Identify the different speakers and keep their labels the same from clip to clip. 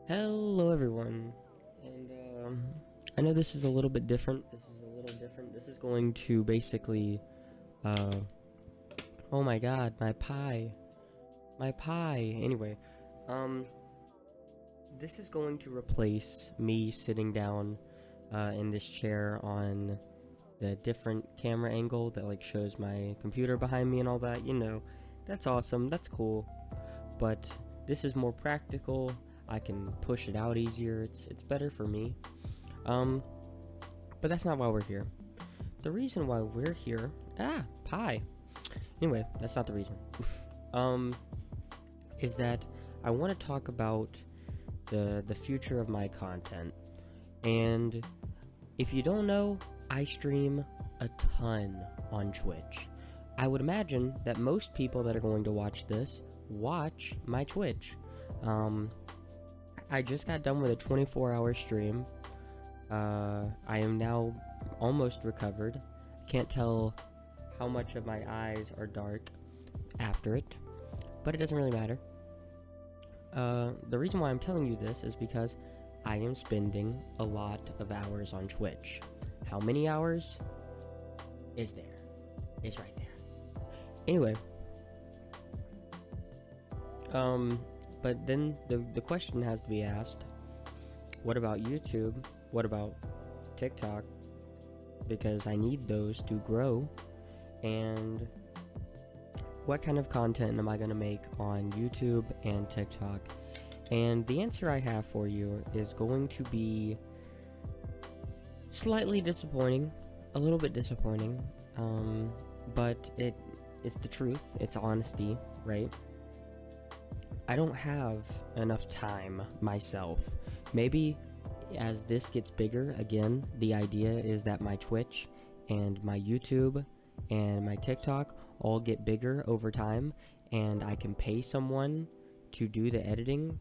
Speaker 1: Hello everyone, and I know this is a little bit different. This is going to basically, oh my god, my pie. Anyway, this is going to replace me sitting down in this chair on the different camera angle that like shows my computer behind me and all that. You know, that's awesome, that's cool, but this is more practical. I can push it out easier. It's better for me. But that's not why we're here. The reason why we're here, pie. Anyway, that's not the reason. Is that I want to talk about the future of my content. And if you don't know, I stream a ton on Twitch. I would imagine that most people that are going to watch this watch my Twitch. I just got done with a 24-hour stream. I am now almost recovered. Can't tell how much of my eyes are dark after it, but it doesn't really matter. The reason why I'm telling you this is because I am spending a lot of hours on Twitch. How many hours? Is there. It's right there. Anyway. But then the question has to be asked, what about YouTube? What about TikTok? Because I need those to grow. And what kind of content am I going to make on YouTube and TikTok? And the answer I have for you is going to be slightly disappointing, a little bit disappointing, but it's the truth, it's honesty, right? I don't have enough time myself. Maybe as this gets bigger, again, the idea is that my Twitch and my YouTube and my TikTok all get bigger over time, and I can pay someone to do the editing,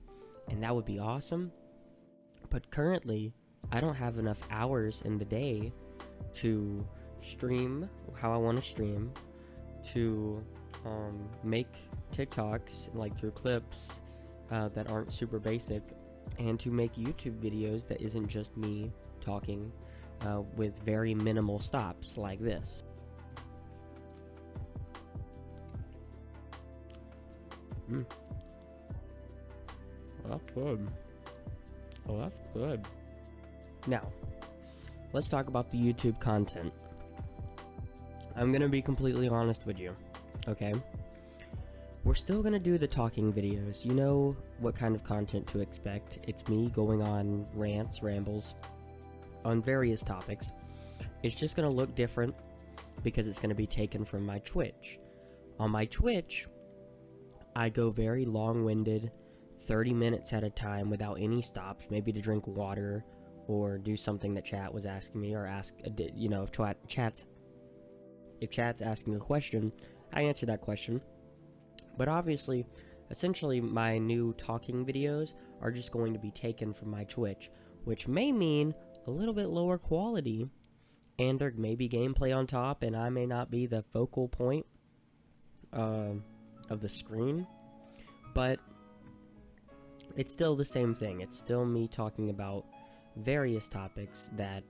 Speaker 1: and that would be awesome. But currently, I don't have enough hours in the day to stream how I want to stream, to make TikToks like through clips that aren't super basic, and to make YouTube videos that isn't just me talking with very minimal stops like this. Well, that's good. Oh, that's good. Now, let's talk about the YouTube content. I'm gonna be completely honest with you, okay? We're still gonna do the talking videos. You know what kind of content to expect. It's me going on rants, rambles, on various topics. It's just gonna look different because it's gonna be taken from my Twitch. On my Twitch, I go very long-winded, 30 minutes at a time without any stops, maybe to drink water or do something that chat was asking me, or ask, you know, if chat's asking a question, I answer that question. But obviously, essentially, my new talking videos are just going to be taken from my Twitch, which may mean a little bit lower quality, and there may be gameplay on top, and I may not be the focal point of the screen, but it's still the same thing. It's still me talking about various topics that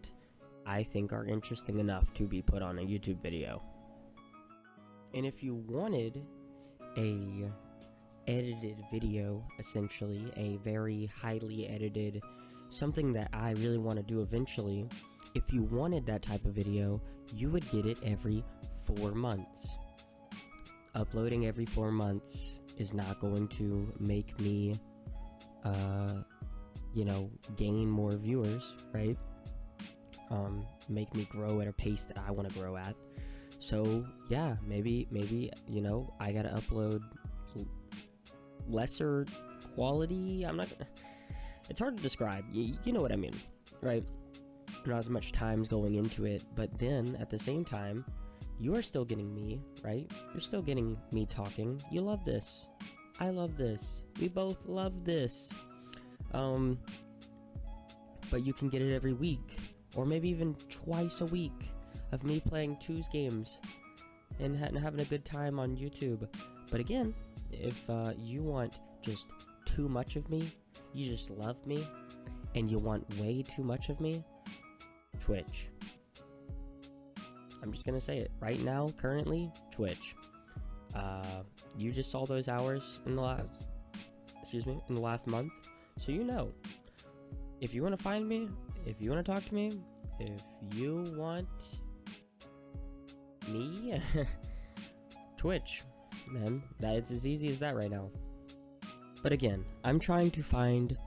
Speaker 1: I think are interesting enough to be put on a YouTube video. And if you wanted a edited video, essentially a very highly edited, something that I really want to do eventually, if you wanted that type of video, you would get it every 4 months. Uploading every 4 months is not going to make me you know, gain more viewers, right? Make me grow at a pace that I want to grow at. So yeah, maybe, you know, I gotta upload lesser quality. I'm not gonna, it's hard to describe. You know what I mean, right? Not as much time's going into it, but then at the same time, you are still getting me, right? You're still getting me talking. You love this. I love this. We both love this. But you can get it every week, or maybe even twice a week, of me playing twos games and having a good time on YouTube. But again, if you want just too much of me you just love me, and you want way too much of me, Twitch. I'm just gonna say it right now, currently, Twitch. You just saw those hours in the last month, so you know. If you want to find me, if you want to talk to me, if you want me, Twitch, man, it's as easy as that right now. But again, I'm trying to find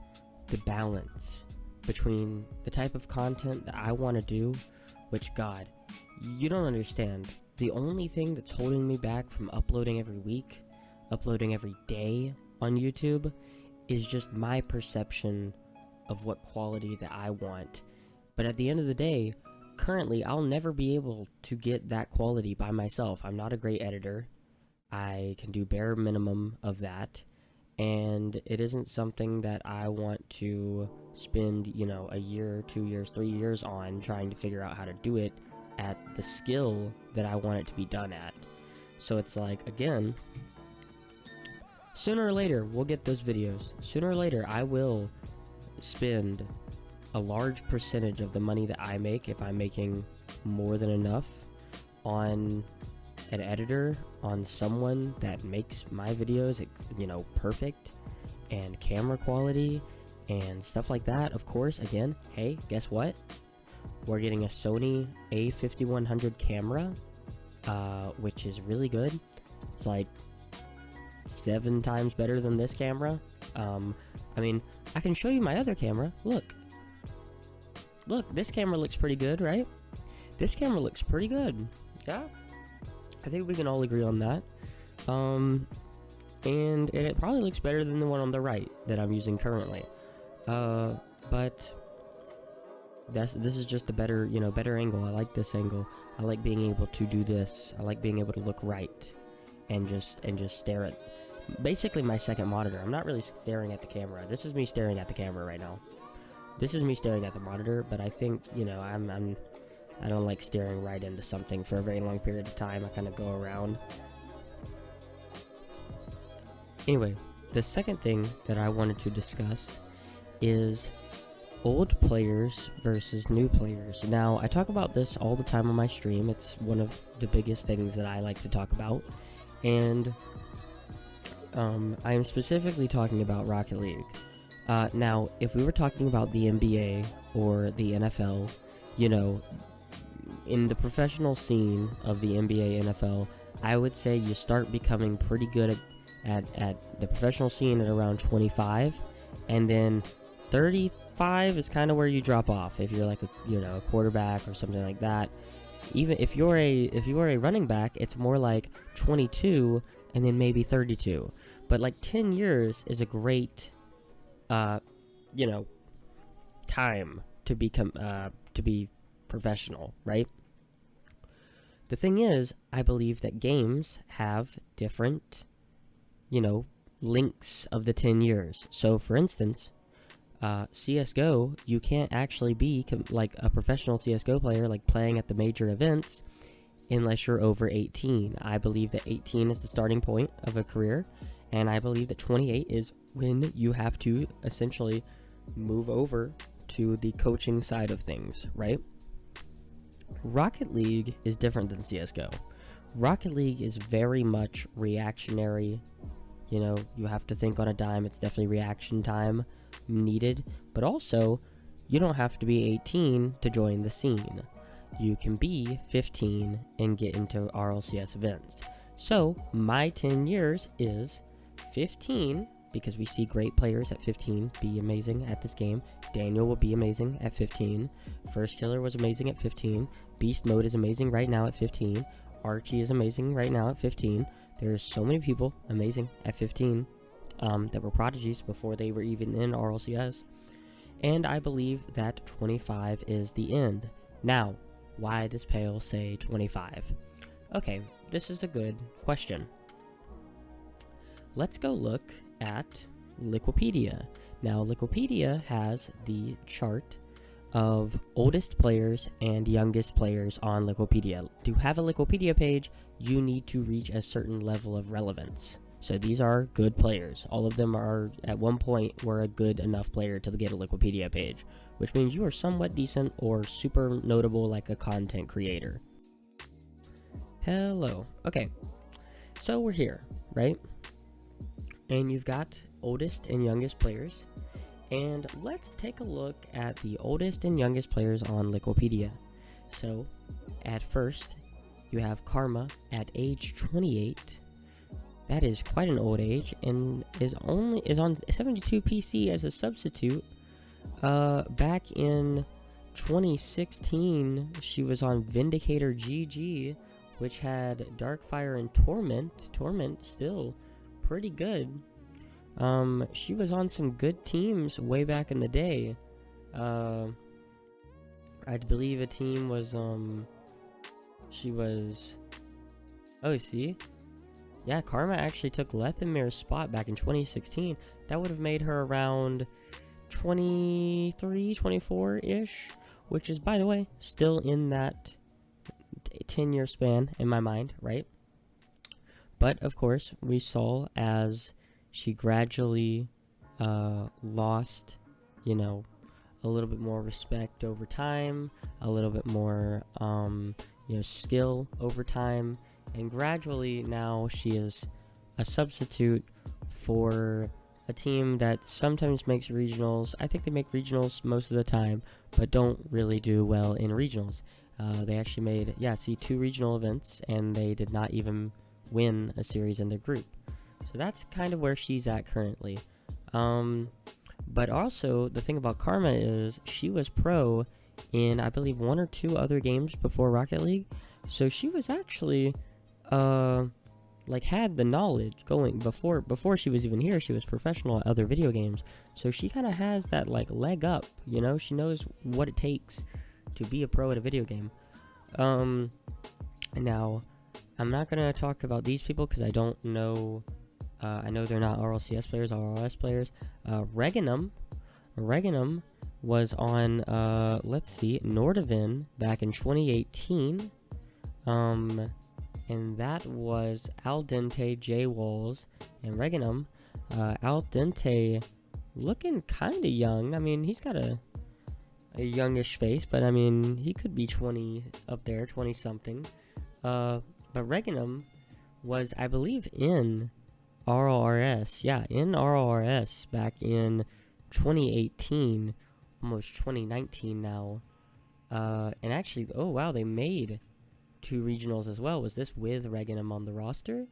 Speaker 1: the balance between the type of content that I want to do, which, God, you don't understand. The only thing that's holding me back from uploading every week, uploading every day on YouTube, is just my perception of what quality that I want. But at the end of the day, currently, I'll never be able to get that quality by myself. I'm not a great editor. I can do bare minimum of that. And it isn't something that I want to spend, a year, 2 years, 3 years on trying to figure out how to do it at the skill that I want it to be done at. So it's like, again, sooner or later, we'll get those videos. Sooner or later, I will spend a large percentage of the money that I make, if I'm making more than enough, on an editor, on someone that makes my videos, perfect, and camera quality, and stuff like that. Of course, again, hey, guess what? We're getting a Sony A5100 camera, which is really good. It's like 7 times better than this camera. I can show you my other camera. Look, this camera looks pretty good, right? This camera looks pretty good. Yeah, I think we can all agree on that. And it probably looks better than the one on the right that I'm using currently. But this is just a better, better angle. I like this angle. I like being able to do this. I like being able to look right and just stare at basically my second monitor. I'm not really staring at the camera. This is me staring at the camera right now. This is me staring at the monitor, but I think, I don't like staring right into something for a very long period of time. I kind of go around. Anyway, the second thing that I wanted to discuss is old players versus new players. Now, I talk about this all the time on my stream. It's one of the biggest things that I like to talk about. And I am specifically talking about Rocket League. Now, if we were talking about the NBA or the NFL, in the professional scene of the NBA, NFL, I would say you start becoming pretty good at the professional scene at around 25, and then 35 is kind of where you drop off. If you're like a quarterback or something like that. Even if you're a running back, it's more like 22 and then maybe 32. But like 10 years is a great time to be professional, right? The thing is, I believe that games have different, links of the 10 years. So, for instance, CSGO, you can't actually be like a professional CSGO player, like playing at the major events, unless you're over 18. I believe that 18 is the starting point of a career, and I believe that 28 is when you have to essentially move over to the coaching side of things, right? Rocket League is different than CSGO. Rocket League is very much reactionary. You have to think on a dime. It's definitely reaction time needed. But also, you don't have to be 18 to join the scene. You can be 15 and get into RLCS events. So, my 10 years is 15, because we see great players at 15 be amazing at this game. Daniel will be amazing at 15. First Killer was amazing at 15. Beast Mode is amazing right now at 15. Archie is amazing right now at 15. There's so many people amazing at 15 that were prodigies before they were even in RLCS. And I believe that 25 is the end. Now, why does Pale say 25? Okay, this is a good question. Let's go look at Liquipedia. Now, Liquipedia has the chart of oldest players and youngest players on Liquipedia. To have a Liquipedia page, you need to reach a certain level of relevance. So these are good players. All of them are, at one point, were a good enough player to get a Liquipedia page, which means you are somewhat decent or super notable like a content creator. Hello. Okay, so we're here, right? And you've got oldest and youngest players. And let's take a look at the oldest and youngest players on Liquipedia. So, at first, you have Karma at age 28. That is quite an old age, and is on 72 PC as a substitute. Back in 2016, she was on Vindicator GG, which had Darkfire and Torment. Torment still pretty good. She was on some good teams way back in the day. I believe a team was, she was, oh, see? Yeah, Karma actually took Lethamir's spot back in 2016. That would have made her around 23, 24-ish, which is, by the way, still in that 10-year span in my mind, right? But, of course, we saw as she gradually lost, you know, a little bit more respect over time, a little bit more, you know, skill over time, and gradually now she is a substitute for a team that sometimes makes regionals. I think they make regionals most of the time, but don't really do well in regionals. They actually made, 2 regional events, and they did not even win a series in their group. So that's kind of where she's at currently. But also, the thing about Karma is she was pro in, I believe, 1 or 2 other games before Rocket League. So she was actually, had the knowledge going before she was even here. She was professional at other video games. So she kind of has that, leg up, you know? She knows what it takes to be a pro at a video game. Now, I'm not going to talk about these people because I don't know. I know they're not RLCS players, RLS players. Reganum was on, Nordavind back in 2018. And that was Al Dente, J Walls, and Reganum. Al Dente looking kind of young. I mean, he's got a youngish face, but I mean, he could be 20 up there, 20-something. But Reganum was, I believe, in rlrs, in rlrs back in 2018, almost 2019 now. And actually, oh wow, they made 2 regionals as well. Was this with Reganum on the roster?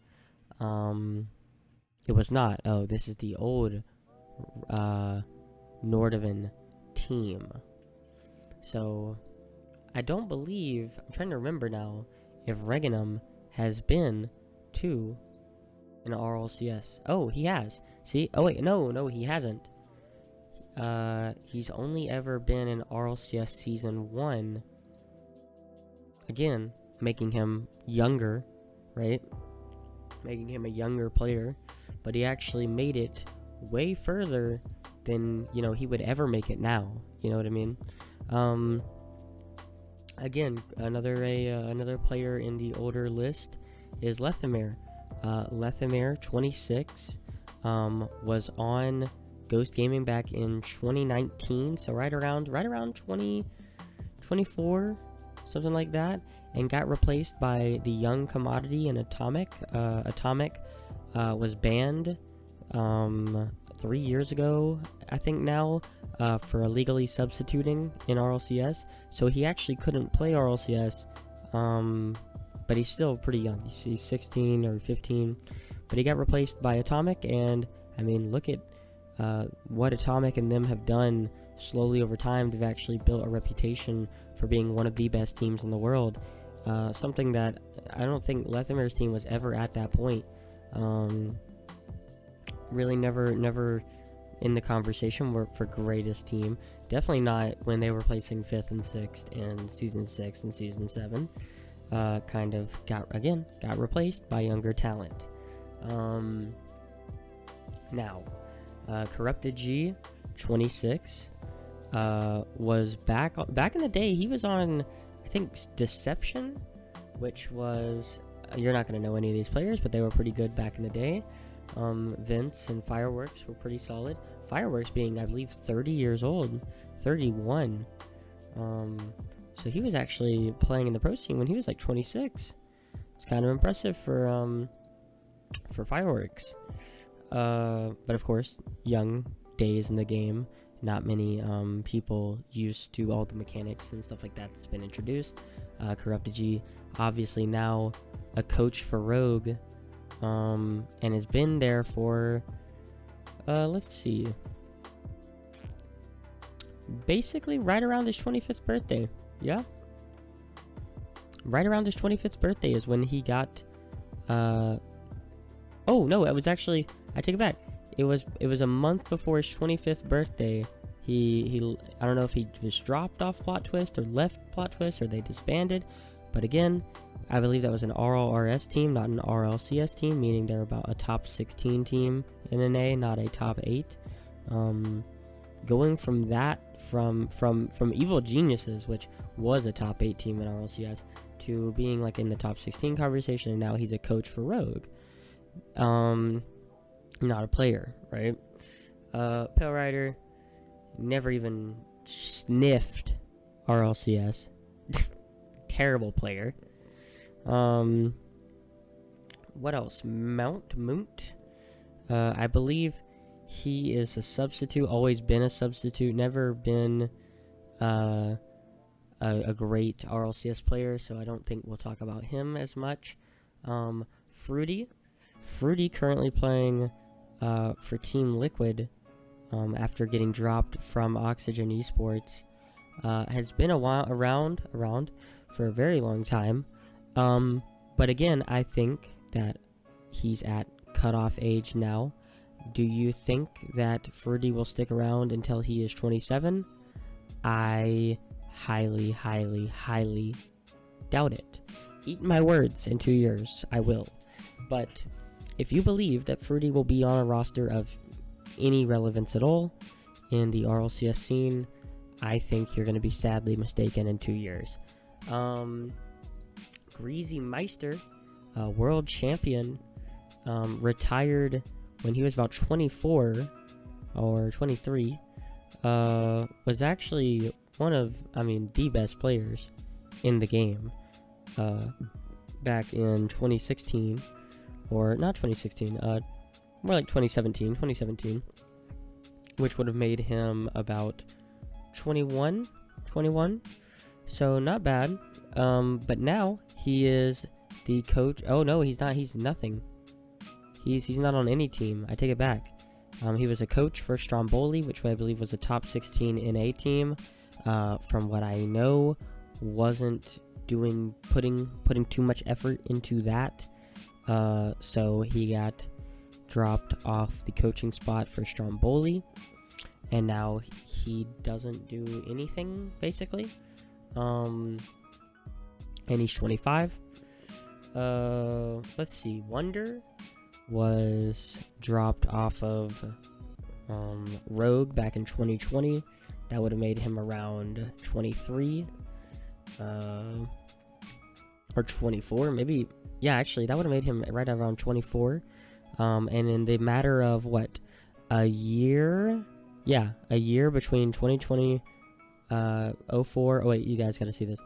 Speaker 1: It was not. Oh, this is the old Nordavind team. So, I don't believe, I'm trying to remember now, if Reganum has been to an RLCS. Oh, he has. See? Oh, wait, no, he hasn't. He's only ever been in RLCS Season 1. Again, making him younger, right? Making him a younger player. But he actually made it way further than, you know, he would ever make it now. You know what I mean? Again, another player in the older list is Lethamir. Lethamir, 26, was on Ghost Gaming back in 2019, so right around 2024, something like that, and got replaced by the young commodity in Atomic. Atomic was banned 3 years ago, I think now, for illegally substituting in RLCS, so he actually couldn't play RLCS, but he's still pretty young. He's 16 or 15, but he got replaced by Atomic, and I mean, look at what Atomic and them have done slowly over time. They've actually built a reputation for being one of the best teams in the world, something that I don't think Lethamir's team was ever at that point. Really never in the conversation for greatest team. Definitely not when they were placing 5th and 6th in Season 6 and Season 7. Kind of got replaced by younger talent. Now, Corrupted G, 26, was back in the day. He was on, I think, Deception, which was, you're not going to know any of these players, but they were pretty good back in the day. Vince and Fireworks were pretty solid. Fireworks being, I believe, 30 years old, 31. So he was actually playing in the pro scene when he was like 26. It's kind of impressive for Fireworks. But of course, young days in the game, not many people used to all the mechanics and stuff like that that's been introduced. Corrupted G, obviously now a coach for Rogue, and has been there for, let's see, basically right around his 25th birthday. Yeah, right around his 25th birthday is when he got, oh no, it was actually, I take it back. It was a month before his 25th birthday. He I don't know if he was dropped off Plot Twist or left Plot Twist or they disbanded, but again, I believe that was an RLRS team, not an RLCS team, meaning they're about a top 16 team in NA, not a top 8. Going from that, from Evil Geniuses, which was a top 8 team in RLCS, to being like in the top 16 conversation, and now he's a coach for Rogue. Not a player, right? Pale Rider never even sniffed RLCS. Terrible player. What else? Moont. I believe he is a substitute, always been a substitute, never been a great RLCS player, so I don't think we'll talk about him as much. Fruity currently playing for Team Liquid after getting dropped from Oxygen Esports, has been around for a very long time, but again, I think that he's at cutoff age now. Do you think that Fruity will stick around until he is 27? I highly doubt it. Eat my words, in 2 years I will. But if you believe that Fruity will be on a roster of any relevance at all in the RLCS scene, I think you're going to be sadly mistaken in 2 years. Greasy Meister, world champion, retired when he was about 24 or 23, was actually one of, the best players in the game back in 2016. Or not 2016, more like 2017, which would have made him about 21, so not bad. But now he is the coach. Oh no, he's not. He's nothing. He's not on any team. I take it back. He was a coach for Stromboli, which I believe was a top 16 NA team. From what I know, wasn't putting too much effort into that. So he got dropped off the coaching spot for Stromboli, and now he doesn't do anything, basically. And he's 25. Let's see, Wonder was dropped off of Rogue back in 2020. That would have made him around 23, or 24, maybe. Yeah, actually, that would have made him right around 24. And in the matter of, what, a year? Yeah, a year between 2020, 04. Oh, wait, you guys got to see this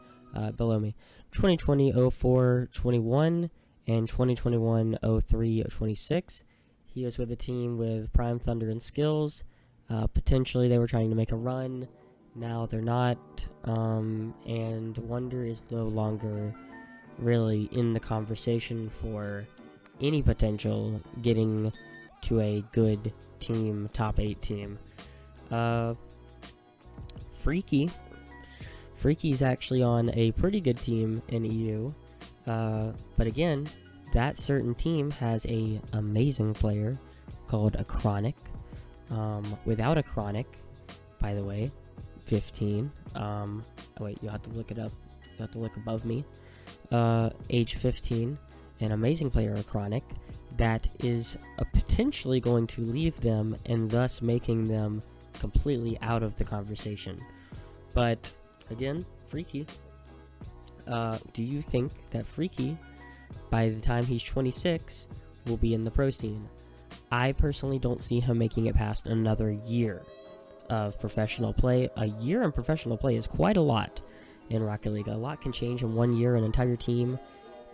Speaker 1: below me. 2020, 04, 21, and 2021, 03, 26. He was with a team with Prime Thunder and Skills. Potentially, they were trying to make a run. Now they're not. And Wonder is no longer really in the conversation for any potential getting to a good team, top 8 team. Freaky's actually on a pretty good team in EU, but again, that certain team has a amazing player called a Chronic. Without a Chronic, by the way, 15. Oh wait, you have to look it up. You have to look above me. Age 15, an amazing player, a Chronic, that is potentially going to leave them and thus making them completely out of the conversation. But again, Freaky, do you think that Freaky, by the time he's 26, will be in the pro scene? I personally don't see him making it past another year of professional play. A year in professional play is quite a lot in Rocket League. A lot can change in 1 year. An entire team,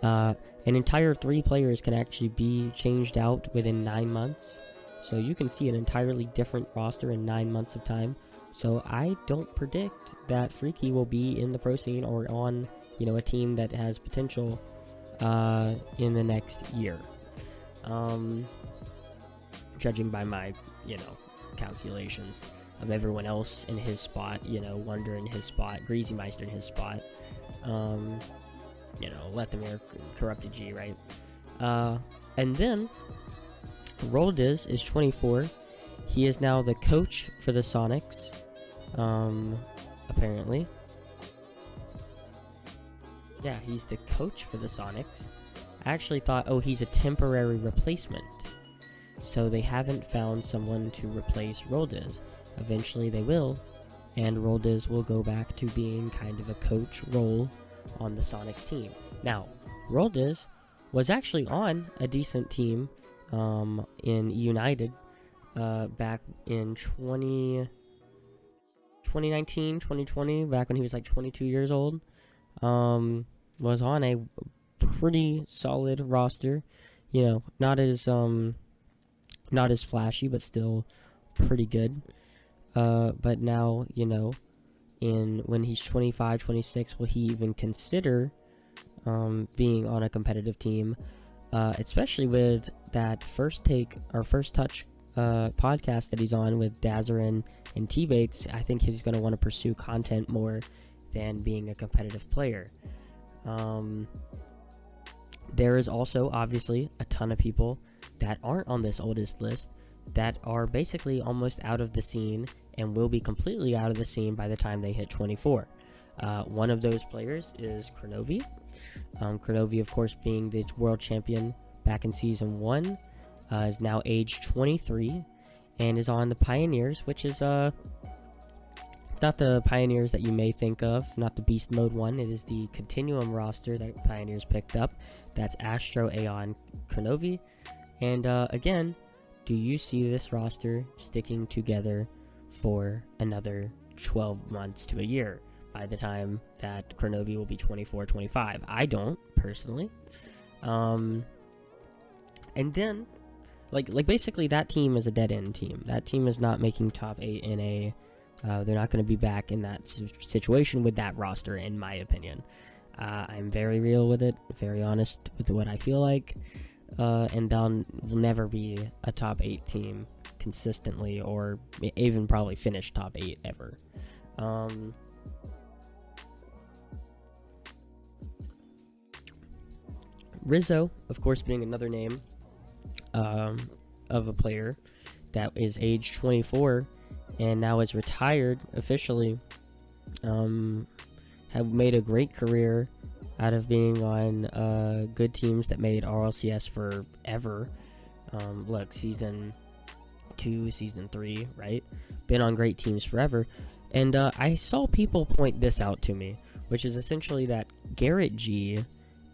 Speaker 1: an entire 3 players can actually be changed out within 9 months. So you can see an entirely different roster in 9 months of time. So I don't predict that Freaky will be in the pro scene or on, a team that has potential in the next year. Judging by my, calculations of everyone else in his spot, Wonder in his spot, Greasy Meister in his spot, Lethamir, Corrupted G, right? And then Roldiz is 24. He is now the coach for the Sonics, apparently. Yeah, he's the coach for the Sonics. I actually thought, he's a temporary replacement. So they haven't found someone to replace Roldiz. Eventually they will, and Roldiz will go back to being kind of a coach role on the Sonics team. Now, Roldiz was actually on a decent team in United back in 2019, 2020, back when he was like 22 years old. Was on a pretty solid roster, not as flashy, but still pretty good. But now, when he's 25, 26, will he even consider being on a competitive team? Especially with that First Touch podcast that he's on with Dazarin and T-Bates. I think he's going to want to pursue content more than being a competitive player. There is also, obviously, a ton of people that aren't on this oldest list that are basically almost out of the scene and will be completely out of the scene by the time they hit 24. One of those players is Kronovi. Kronovi, of course, being the world champion back in Season 1, is now age 23 and is on the Pioneers, which is, it's not the Pioneers that you may think of, not the Beast Mode one. It is the Continuum roster that Pioneers picked up. That's Astro, Aeon, Kronovi. And again, do you see this roster sticking together for another 12 months to a year by the time that Kronovi will be 24, 25? I don't, personally. And then, like basically that team is a dead-end team. That team is not making top 8 in a... they're not going to be back in that situation with that roster, in my opinion. I'm very real with it, very honest with what I feel like. And they'll never be a top 8 team consistently, or even probably finish top 8 ever. Rizzo, of course, being another name of a player that is age 24 and now is retired officially, have made a great career out of being on good teams that made RLCS forever. Look, Season 2, Season 3, right? Been on great teams forever. And I saw people point this out to me, which is essentially that Garrett G,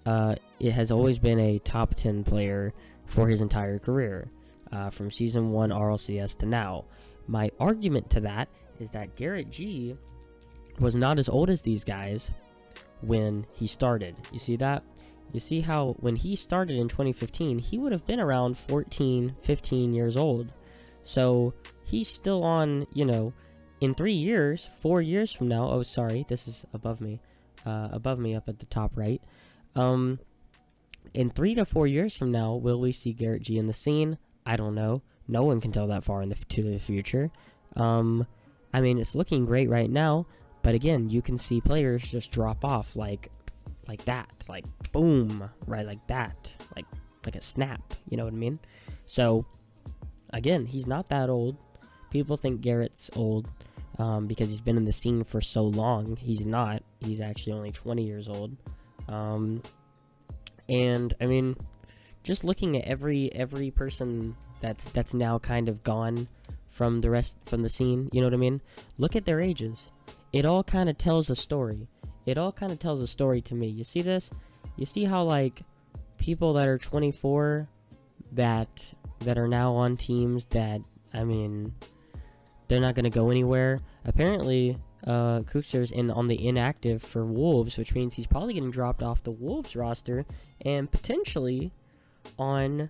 Speaker 1: it has always been a top 10 player for his entire career, from Season 1 RLCS to now. My argument to that is that Garrett G was not as old as these guys when he started. You see that? You see how when he started in 2015, he would have been around 14, 15 years old. So he's still on, in 3 years, 4 years from now. Oh, sorry, this is above me up at the top right. In 3 to 4 years from now, will we see Garrett G in the scene? I don't know. No one can tell that far to the future. I mean, it's looking great right now, but again, you can see players just drop off like that, like boom, right, like that, like a snap. You know what I mean? So again, he's not that old. People think Garrett's old because he's been in the scene for so long. He's not. He's actually only 20 years old. And I mean, just looking at every person that's now kind of gone from the scene, you know what I mean? Look at their ages. It all kind of tells a story. It all kind of tells a story to me. You see this? You see how, like, people that are 24 that that are now on teams that, I mean, they're not going to go anywhere. Apparently, Kuxer's on the inactive for Wolves, which means he's probably getting dropped off the Wolves roster and potentially on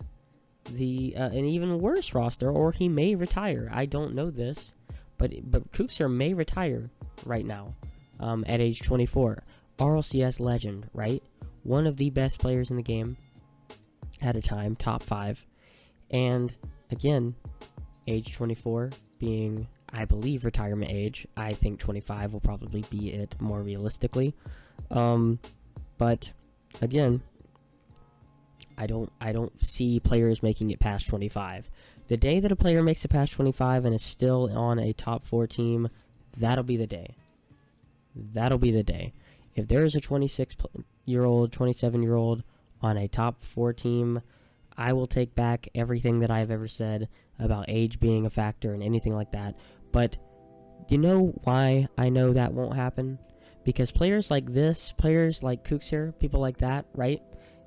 Speaker 1: the an even worse roster, or he may retire. I don't know this, but Kuxer may retire right now at age 24. RLCS legend, right? One of the best players in the game at a time, top 5. And again, age 24 being, I believe, retirement age. I think 25 will probably be it more realistically. But again, I don't see players making it past 25. The day that a player makes it past 25 and is still on a top 4 team, that'll be the day. That'll be the day. If there is a 26-year-old, 27-year-old on a top 4 team, I will take back everything that I've ever said about age being a factor and anything like that. But you know why I know that won't happen? Because players like this, players like Kuxer, people like that, right?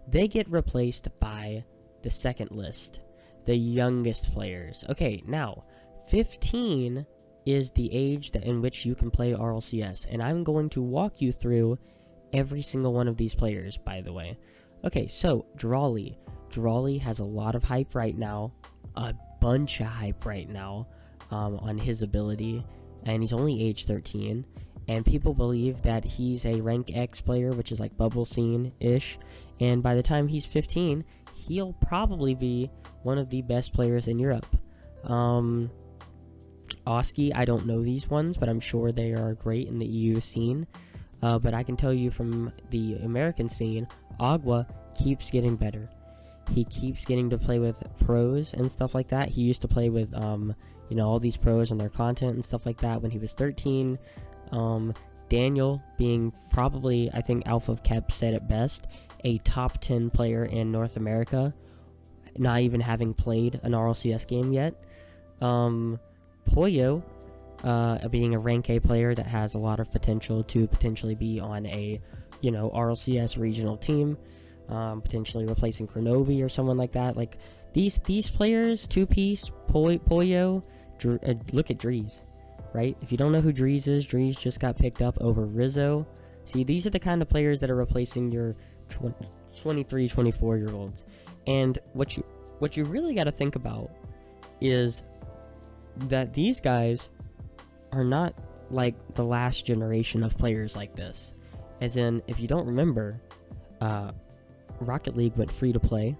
Speaker 1: They get replaced by the second list, the youngest players. Okay, now, 15 is the age in which you can play RLCS, and I'm going to walk you through every single one of these players, by the way. Okay, so, Drawley. Drawley has a lot of hype right now, a bunch of hype right now on his ability, and he's only age 13, and people believe that he's a rank X player, which is like bubble scene-ish, and by the time he's 15, he'll probably be one of the best players in Europe. Oski, I don't know these ones, but I'm sure they are great in the EU scene, but I can tell you from the American scene, Agua keeps getting better. He keeps getting to play with pros and stuff like that. He used to play with, you know, all these pros and their content and stuff like that when he was 13. Daniel being probably, I think Alpha of Kep said it best, a top 10 player in North America, not even having played an RLCS game yet. Pollo, being a rank A player that has a lot of potential to potentially be on a, you know, RLCS regional team. Potentially replacing Kronovi or someone like that. Like these players, two-piece, Pollo, look at Drees, right? If you don't know who Drees is, Drees just got picked up over Rizzo. See, these are the kind of players that are replacing your 23, 24-year-olds. And what you really got to think about is that these guys are not like the last generation of players like this. As in, if you don't remember, Rocket League went free to play.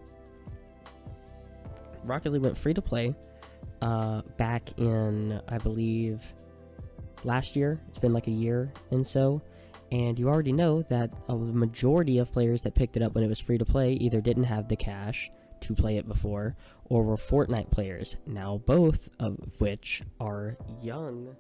Speaker 1: Rocket League went free to play back in, I believe, last year. It's been like a year and so. And you already know that a majority of players that picked it up when it was free to play either didn't have the cash to play it before or were Fortnite players. Now both of which are young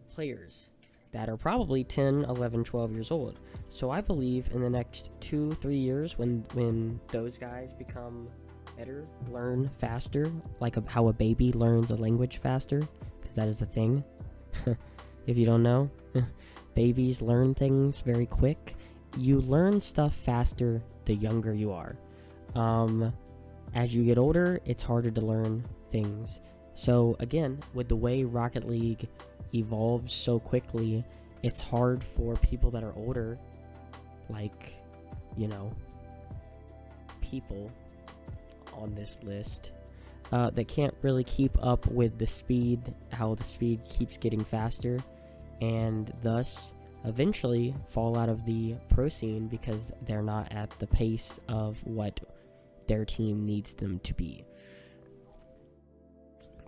Speaker 1: players that are probably 10, 11, 12 years old. So I believe in the next 2-3 years when those guys become better, learn faster, like how a baby learns a language faster, because that is the thing. If you don't know, babies learn things very quick. You learn stuff faster the younger you are. As you get older, it's harder to learn things. So again, with the way Rocket League evolves so quickly, it's hard for people that are older, like, you know, people on this list that can't really keep up with the speed, how the speed keeps getting faster, and thus eventually fall out of the pro scene because they're not at the pace of what their team needs them to be.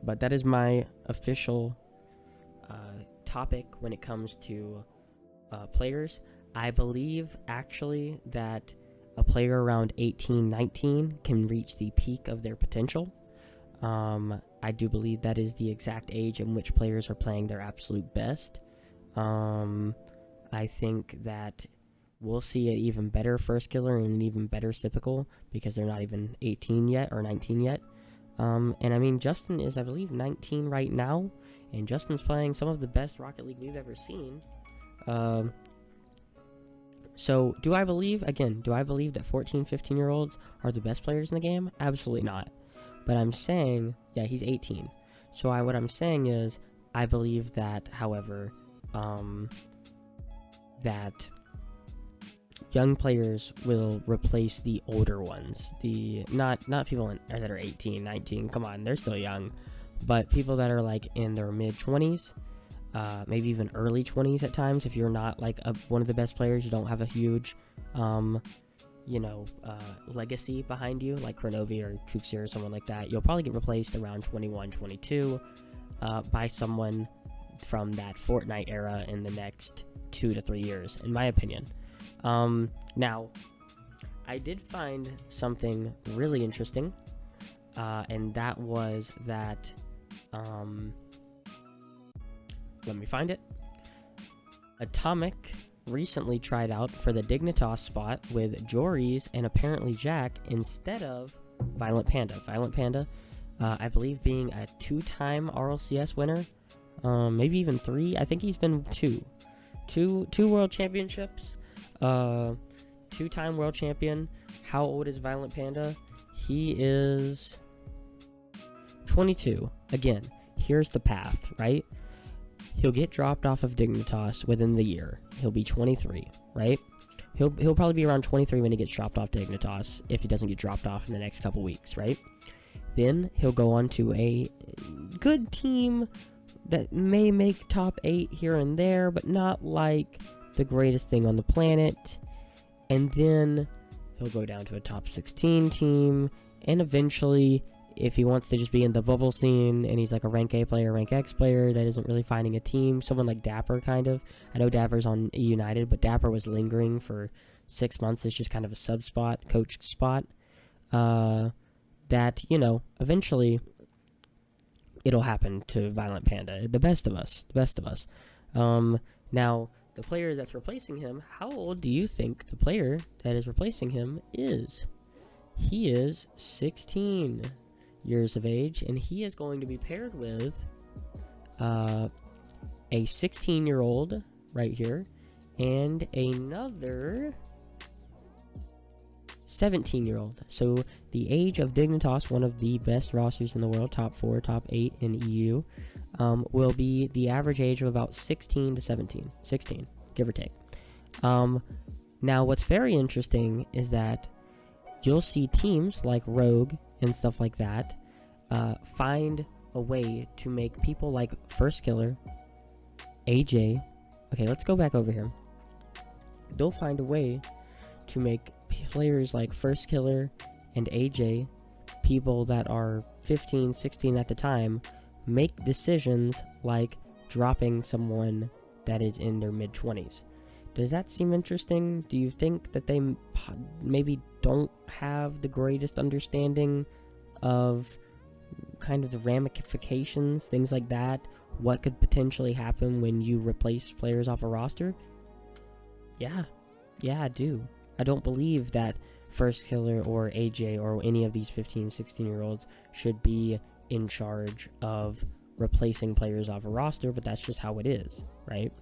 Speaker 1: But that is my official topic when it comes to players. I believe actually that a player around 18, 19 can reach the peak of their potential. I do believe that is the exact age in which players are playing their absolute best. I think that we'll see an even better First Killer and an even better Sypical because they're not even 18 yet or 19 yet. And I mean, Justin is, I believe, 19 right now, and Justin's playing some of the best Rocket League we've ever seen. So, do I believe that 14, 15-year-olds are the best players in the game? Absolutely not. But I'm saying, yeah, he's 18. So what I'm saying is, I believe that, however, that young players will replace the older ones. The not people that are 18, 19. Come on, they're still young. But people that are like in their mid 20s, maybe even early 20s at times. If you're not like one of the best players, you don't have a huge, legacy behind you, like Kronovi or Kuxir or someone like that, you'll probably get replaced around 21, 22 by someone from that Fortnite era in the next 2 to 3 years, in my opinion. Now, I did find something really interesting, and that was that, let me find it. Atomic recently tried out for the Dignitas spot with Jories and apparently Jack instead of Violent Panda. Violent Panda, I believe, being a 2-time RLCS winner, maybe even 3. I think he's been two world championships, 2-time world champion. How old is Violent Panda? He is 22. Again, here's the path, right? He'll get dropped off of Dignitas within the year. He'll be 23, right? He'll probably be around 23 when he gets dropped off Dignitas, if he doesn't get dropped off in the next couple weeks, right? Then he'll go on to a good team that may make top 8 here and there, but not like the greatest thing on the planet. And then he'll go down to a top 16 team, and eventually, if he wants to just be in the bubble scene and he's like a rank A player, rank X player that isn't really finding a team, someone like Dapper kind of. I know Dapper's on E United, but Dapper was lingering for 6 months. It's just kind of a sub spot, coach spot. That, eventually it'll happen to Violent Panda, the best of us. Now, the player that's replacing him, how old do you think the player that is replacing him is? He is 16 years of age, and he is going to be paired with a 16-year-old right here and another 17-year-old. So the age of Dignitas, one of the best rosters in the world, top 4, top 8 in EU, will be the average age of about 16 to 17. 16, give or take. Now, what's very interesting is that you'll see teams like Rogue and stuff like that find a way to make people like First Killer, AJ. Okay, let's go back over here. They'll find a way to make players like First Killer and AJ, people that are 15, 16 at the time, make decisions like dropping someone that is in their mid-20s. Does that seem interesting? Do you think that they maybe don't have the greatest understanding of kind of the ramifications, things like that? What could potentially happen when you replace players off a roster? Yeah, I do. I don't believe that First Killer or AJ or any of these 15, 16-year-olds should be in charge of replacing players off a roster, but that's just how it is, right?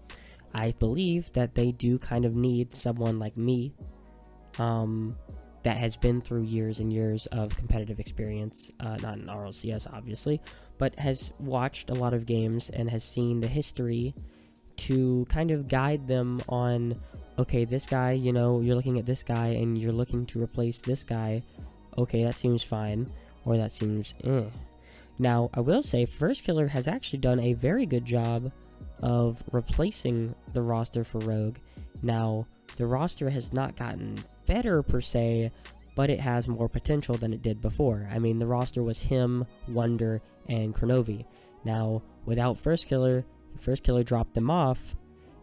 Speaker 1: I believe that they do kind of need someone like me, that has been through years and years of competitive experience, not in RLCS obviously, but has watched a lot of games and has seen the history to kind of guide them on, okay, this guy, you're looking at this guy and you're looking to replace this guy. Okay, that seems fine, or that seems Now, I will say First Killer has actually done a very good job of replacing the roster for Rogue. Now, the roster has not gotten better per se, but it has more potential than it did before. I mean, the roster was him, Wonder, and Kronovi. Now, without First Killer dropped them off,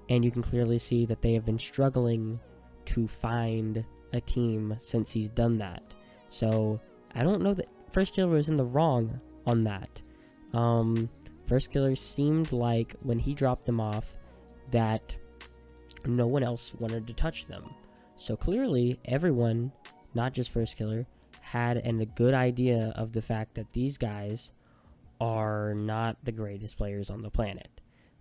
Speaker 1: and you can clearly see that they have been struggling to find a team since he's done that. So, I don't know that First Killer was in the wrong on that. First Killer seemed like, when he dropped them off, that no one else wanted to touch them. So clearly, everyone, not just First Killer, had a good idea of the fact that these guys are not the greatest players on the planet.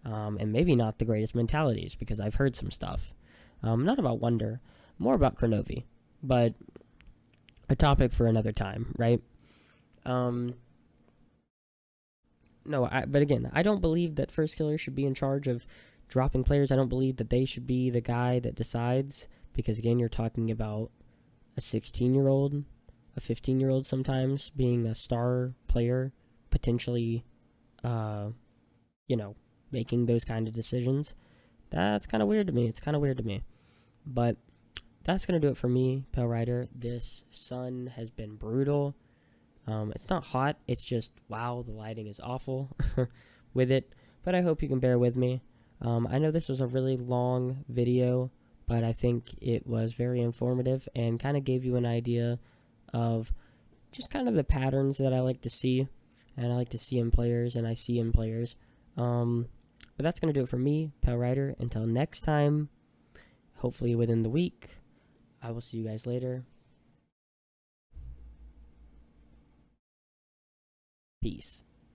Speaker 1: And maybe not the greatest mentalities, because I've heard some stuff. Not about Wonder, more about Kronovi. But a topic for another time, right? No, but again, I don't believe that first killer should be in charge of dropping players. I don't believe that they should be the guy that decides, because again, you're talking about a 16-year-old, a 15-year-old sometimes being a star player, potentially, making those kind of decisions. That's kind of weird to me. It's kind of weird to me. But that's going to do it for me, Pale Rider. This sun has been brutal. It's not hot. It's just, wow, the lighting is awful with it. But I hope you can bear with me. I know this was a really long video, but I think it was very informative and kind of gave you an idea of just kind of the patterns that I like to see. And I like to see in players, and I see in players. But that's going to do it for me, Pale Rider. Until next time, hopefully within the week, I will see you guys later. Peace.